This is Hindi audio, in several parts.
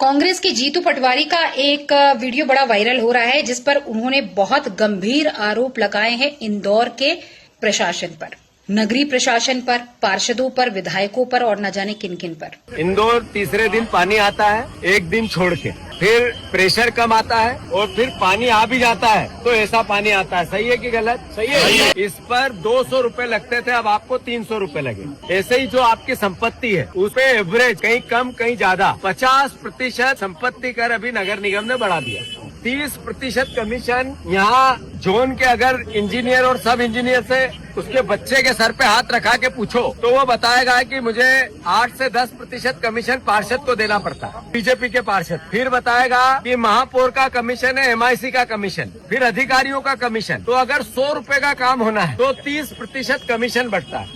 कांग्रेस की जीतू पटवारी का एक वीडियो बड़ा वायरल हो रहा है, जिस पर उन्होंने बहुत गंभीर आरोप लगाए हैं इंदौर के प्रशासन पर, नगरीय प्रशासन पर, पार्षदों पर, विधायकों पर और न जाने किन किन पर। इंदौर तीसरे दिन पानी आता है, एक दिन छोड़ के, फिर प्रेशर कम आता है और फिर पानी आ भी जाता है तो ऐसा पानी आता है। सही है कि गलत? सही है। इस पर 200 रुपए लगते थे, अब आपको 300 रुपए लगे। ऐसे ही जो आपकी संपत्ति है उस पे एवरेज कहीं कम कहीं ज्यादा 50% संपत्ति कर अभी नगर निगम ने बढ़ा दिया। 30% कमीशन यहाँ जोन के अगर इंजीनियर और सब इंजीनियर से उसके बच्चे के सर पे हाथ रखा के पूछो तो वो बताएगा कि मुझे 8 से 10% कमीशन पार्षद को देना पड़ता है, बीजेपी के पार्षद। फिर बताएगा कि महापौर का कमीशन है, MIC का कमीशन, फिर अधिकारियों का कमीशन। तो अगर 100 रुपए का काम होना है तो 30% कमीशन बढ़ता है,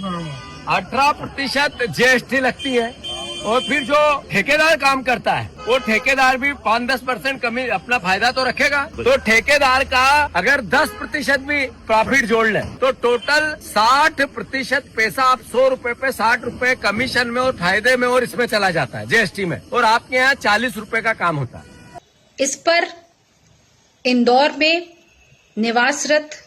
18% GST लगती है और फिर जो ठेकेदार काम करता है वो ठेकेदार भी 5-10% कमी अपना फायदा तो रखेगा। तो ठेकेदार का अगर 10% भी प्रॉफिट जोड़ ले तो टोटल 60% पैसा आप 100 रुपए पे 60 रुपए कमीशन में और फायदे में और इसमें चला जाता है GST में, और आपके यहाँ 40 रुपए का काम होता है। इस पर इंदौर में निवासरत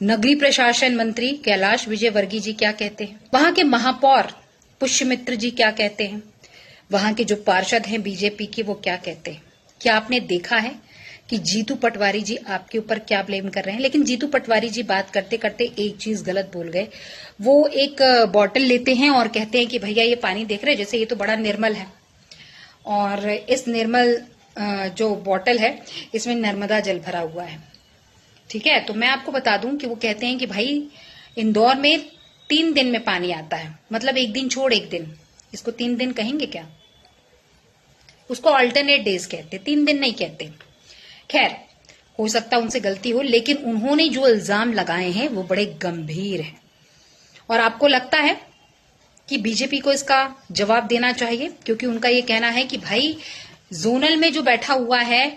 नगरीय प्रशासन मंत्री कैलाश विजयवर्गीय जी क्या कहते हैं, वहां के महापौर पुष्यमित्र जी क्या कहते हैं, वहां के जो पार्षद हैं बीजेपी के वो क्या कहते हैं। क्या आपने देखा है कि जीतू पटवारी जी आपके ऊपर क्या ब्लेम कर रहे हैं? लेकिन जीतू पटवारी जी बात करते करते एक चीज गलत बोल गए। वो एक बॉटल लेते हैं और कहते हैं कि भैया ये पानी देख रहे हैं, जैसे ये तो बड़ा निर्मल है, और इस निर्मल जो बॉटल है इसमें नर्मदा जल भरा हुआ है। ठीक है, तो मैं आपको बता दूं कि वो कहते हैं कि भाई इंदौर में 3 दिन में पानी आता है, मतलब एक दिन छोड़ एक दिन। इसको 3 दिन कहेंगे क्या? उसको अल्टरनेट डेज कहते, 3 दिन नहीं कहते। खैर, हो सकता उनसे गलती हो, लेकिन उन्होंने जो इल्जाम लगाए हैं वो बड़े गंभीर हैं और आपको लगता है कि बीजेपी को इसका जवाब देना चाहिए, क्योंकि उनका ये कहना है कि भाई जोनल में जो बैठा हुआ है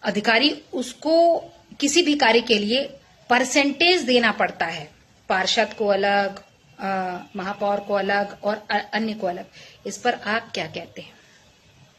अधिकारी, उसको किसी भी कार्य के लिए परसेंटेज देना पड़ता है, पार्षद को अलग, महापौर को अलग और अन्य को अलग। इस पर आप क्या कहते हैं?